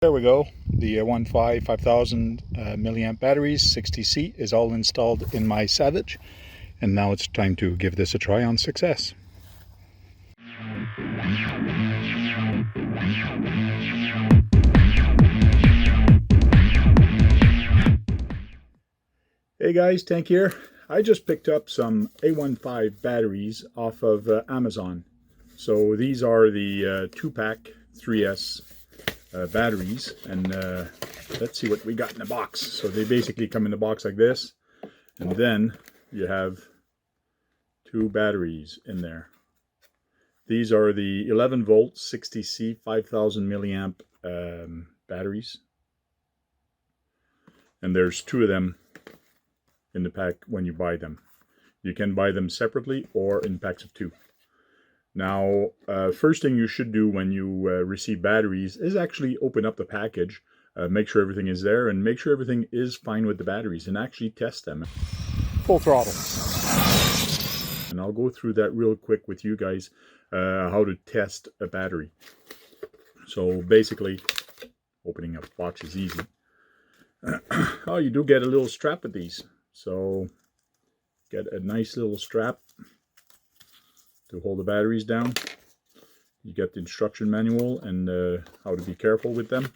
There we go. The AWANFI 5000 mAh batteries 60C is all installed in my Savage, and now it's time to give this a try on success. Hey guys, Tank here. I just picked up some AWANFI batteries off of Amazon. So these are the 2-pack 3S batteries, and let's see what we got in the box. So they basically come in the box like this, and then you have 2 batteries in there. These are the 11-volt 60C 5000 milliamp batteries, and there's 2 of them in the pack when you buy them. You can buy them separately or in packs of 2. Now, first thing you should do when you receive batteries is actually open up the package, make sure everything is there, and make sure everything is fine with the batteries, and actually test them. Full throttle. And I'll go through that real quick with you guys, how to test a battery. So basically, opening up the box is easy. Oh, you do get a little strap with these. So get a nice little strap to hold the batteries down. You get the instruction manual and how to be careful with them.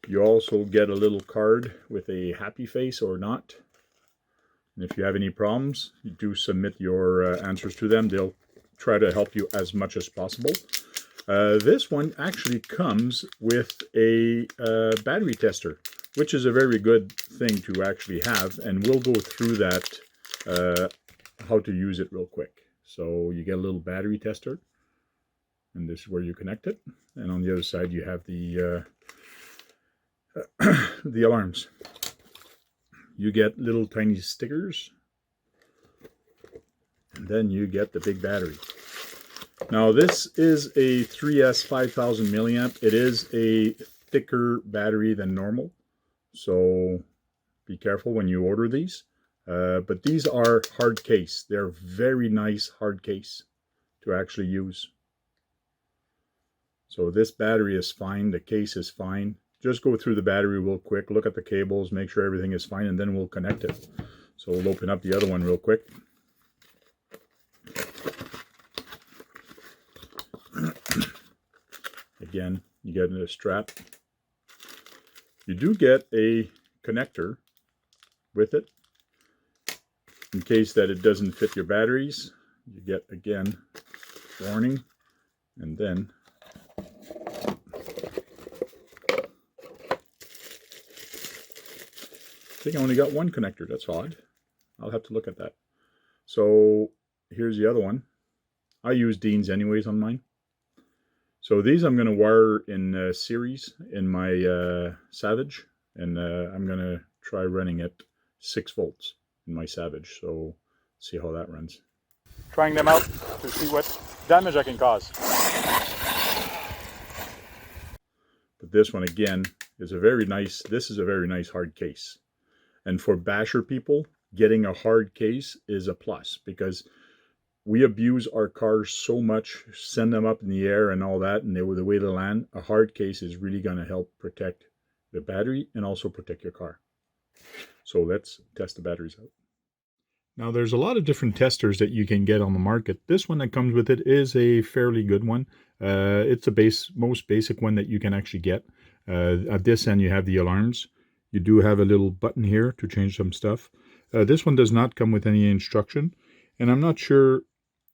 You also get a little card with a happy face or not. And if you have any problems, you do submit your answers to them. They'll try to help you as much as possible. This one actually comes with a battery tester, which is a very good thing to actually have, and we'll go through that, how to use it real quick. So you get a little battery tester, and this is where you connect it, and on the other side you have the the alarms. You get little tiny stickers, and then you get the big battery. Now this is a 3S 5000 milliamp. It is a thicker battery than normal, so be careful when you order these. But these are hard case. They're very nice hard case to actually use. So this battery is fine. The case is fine. Just go through the battery real quick. Look at the cables. Make sure everything is fine, and then we'll connect it. So we'll open up the other one real quick. Again, you get a strap. You do get a connector with it in case that it doesn't fit your batteries. You get, again, warning, and then I think I only got one connector. That's odd. I'll have to look at that. So here's the other one. I use Dean's anyways on mine. So these I'm going to wire in series in my Savage, and I'm going to try running at 6 volts in my Savage. So see how that runs. Trying them out to see what damage I can cause. But this one again is a very nice, this is a very nice hard case. And for basher people, getting a hard case is a plus, because we abuse our cars so much, send them up in the air and all that, and they were the way to land. A hard case is really going to help protect the battery and also protect your car. So let's test the batteries out. Now there's a lot of different testers that you can get on the market. This one that comes with it is a fairly good one. It's the most basic one that you can actually get. At this end you have the alarms. You do have a little button here to change some stuff. This one does not come with any instruction, and I'm not sure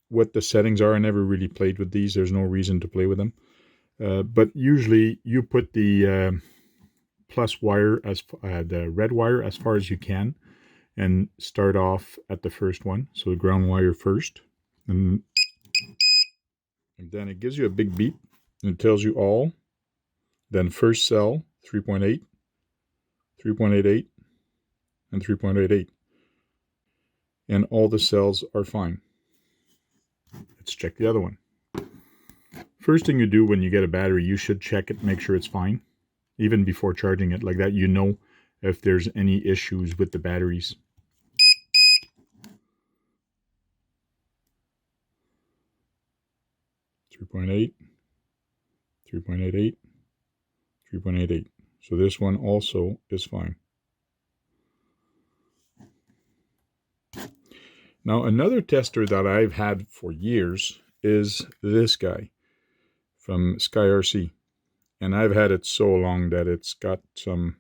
what the settings are. I never really played with these. There's no reason to play with them. But usually you put the plus wire, the red wire, as far as you can, and start off at the first one. So the ground wire first, and then it gives you a big beep and it tells you all. Then first cell 3.8, 3.88, and 3.88, and all the cells are fine. Let's check the other one. First thing you do when you get a battery, you should check it, make sure it's fine, even before charging it. Like that, you know if there's any issues with the batteries. .8, 3.88, 3.88. So this one also is fine. Now another tester that I've had for years is this guy from SkyRC. And I've had it so long that it's got some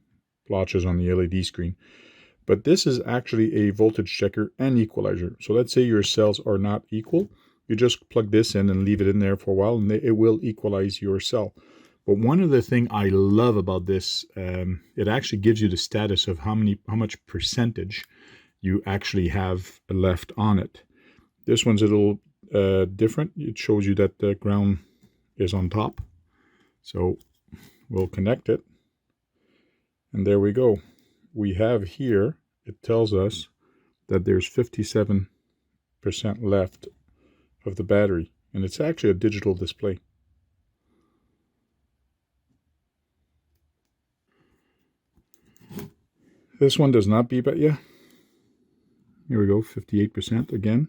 blotches on the LED screen. But this is actually a voltage checker and equalizer. So let's say your cells are not equal. You just plug this in and leave it in there for a while, and it will equalize your cell. But one of the things I love about this, it actually gives you the status of how much percentage you actually have left on it. This one's a little different. It shows you that the ground is on top. So we'll connect it. And there we go. We have here, it tells us that there's 57% left of the battery. And it's actually a digital display. This one does not beep at you. Here we go, 58% again.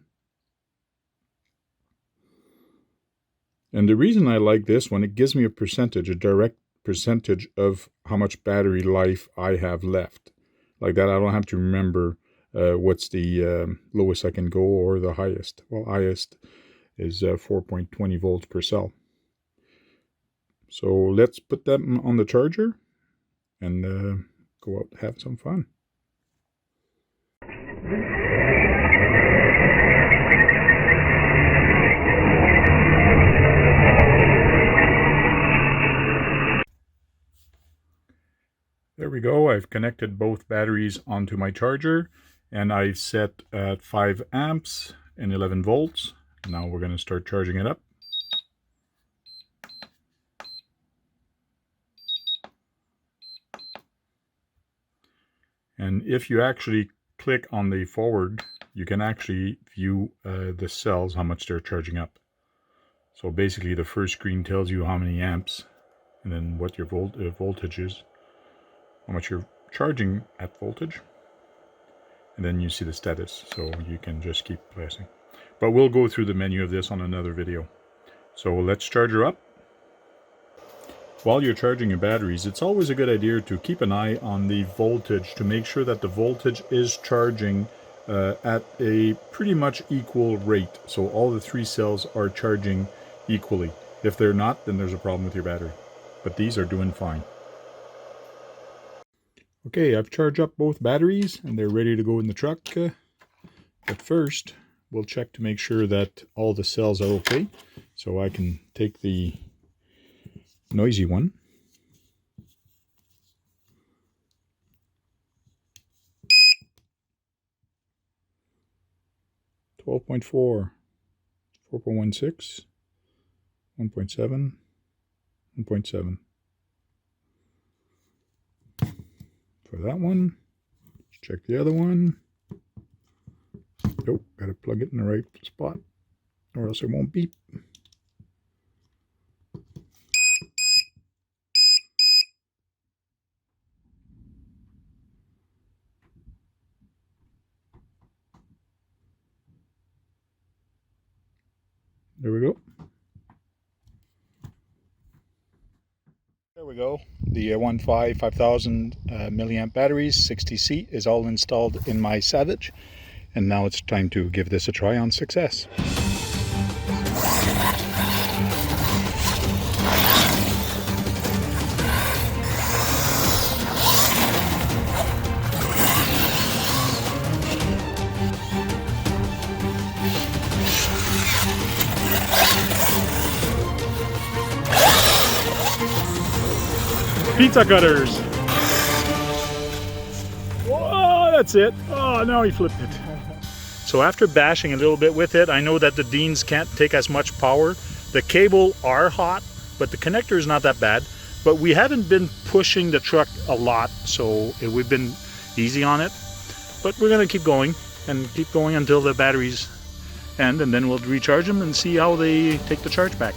And the reason I like this one, it gives me a percentage, a direct percentage of how much battery life I have left. Like that, I don't have to remember what's the lowest I can go or the highest. Well, highest is 4.20 volts per cell. So let's put them on the charger and go out and have some fun. There we go. I've connected both batteries onto my charger, and I've set at 5 amps and 11 volts. Now we're going to start charging it up. And if you actually click on the forward, you can actually view the cells, how much they're charging up. So basically the first screen tells you how many amps, and then what your voltage is, how much you're charging at voltage, and then you see the status, so you can just keep pressing. But we'll go through the menu of this on another video. So let's charge her up. While you're charging your batteries, it's always a good idea to keep an eye on the voltage to make sure that the voltage is charging at a pretty much equal rate. So all the 3 cells are charging equally. If they're not, then there's a problem with your battery. But these are doing fine. Okay, I've charged up both batteries and they're ready to go in the truck. But first, we'll check to make sure that all the cells are okay. So I can take the noisy one. .4, 4.16, 1.7, 1.7. For that one, let's check the other one. Nope, gotta plug it in the right spot or else it won't beep. There we go. There we go. The AWANFI 5000mAh batteries 60C is all installed in my Savage, and now it's time to give this a try on success. Pizza cutters. Whoa, that's it. Oh, now he flipped it. So after bashing a little bit with it, I know that the Deans can't take as much power. The cable are hot, but the connector is not that bad. But we haven't been pushing the truck a lot, so we've been easy on it. But we're gonna keep going until the batteries end, and then we'll recharge them and see how they take the charge back.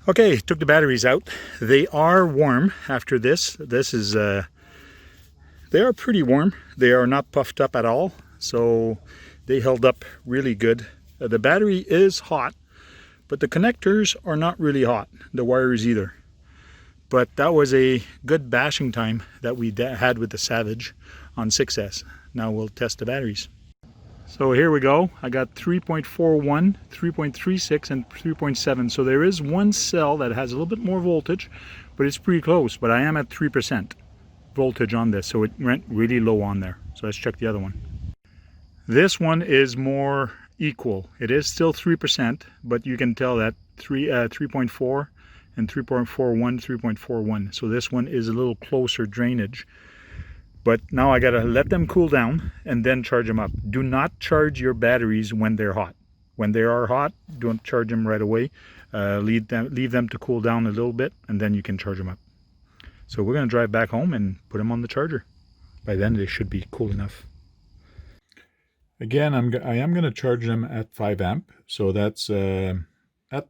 Okay, took the batteries out. They are warm after this. This is, they are pretty warm. They are not puffed up at all, so they held up really good. The battery is hot, but the connectors are not really hot. The wires either. But that was a good bashing time that we had with the Savage on 6S. Now we'll test the batteries. So here we go. I got 3.41, 3.36, and 3.7. So there is one cell that has a little bit more voltage, but it's pretty close. But I am at 3% voltage on this, so it went really low on there. So let's check the other one. This one is more equal. It is still 3%, but you can tell that 3.4 and 3.41, 3.41. So this one is a little closer drainage. But now I gotta let them cool down and then charge them up. Do not charge your batteries when they're hot. When they are hot, don't charge them right away. Leave them to cool down a little bit, and then you can charge them up. So we're gonna drive back home and put them on the charger. By then they should be cool enough. Again, I am gonna charge them at 5 amp. So that's at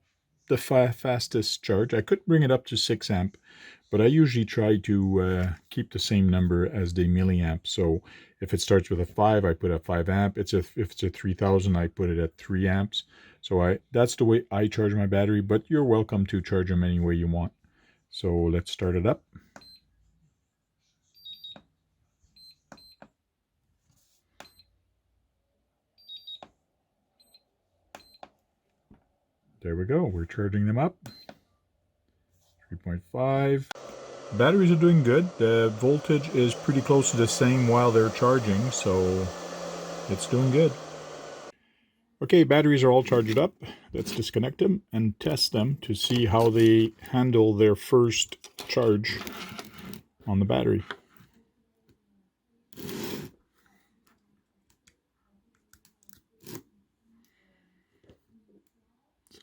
the fastest charge. I could bring it up to 6 amp. But I usually try to keep the same number as the milliamp. So if it starts with a 5, I put a 5 amp. If it's a 3000, I put it at 3 amps. So that's the way I charge my battery, but you're welcome to charge them any way you want. So let's start it up. There we go. We're charging them up. 3.5. Batteries are doing good. The voltage is pretty close to the same while they're charging, so it's doing good. Okay, batteries are all charged up. Let's disconnect them and test them to see how they handle their first charge on the battery.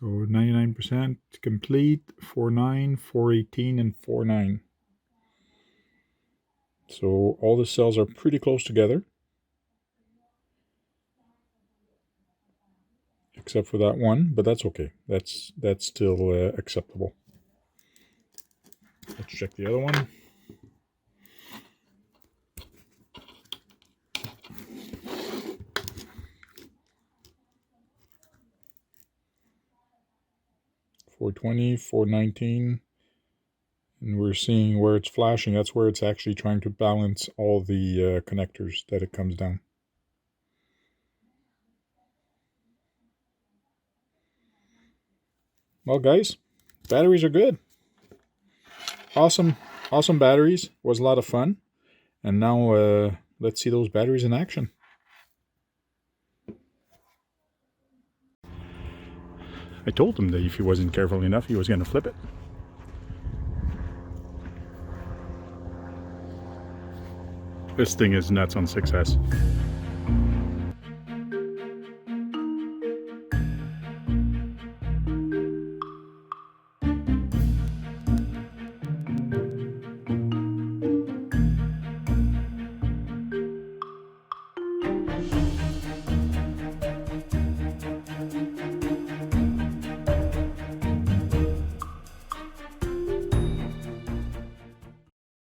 So 99% complete, 4.9, 4.18, and 4.9. So all the cells are pretty close together, except for that one, but that's okay. That's still acceptable. Let's check the other one. .420, 419. And we're seeing where it's flashing. That's where it's actually trying to balance all the connectors that it comes down. Well, guys, batteries are good. Awesome batteries. Was a lot of fun. And now let's see those batteries in action. I told him that if he wasn't careful enough, he was going to flip it. This thing is nuts on 6S.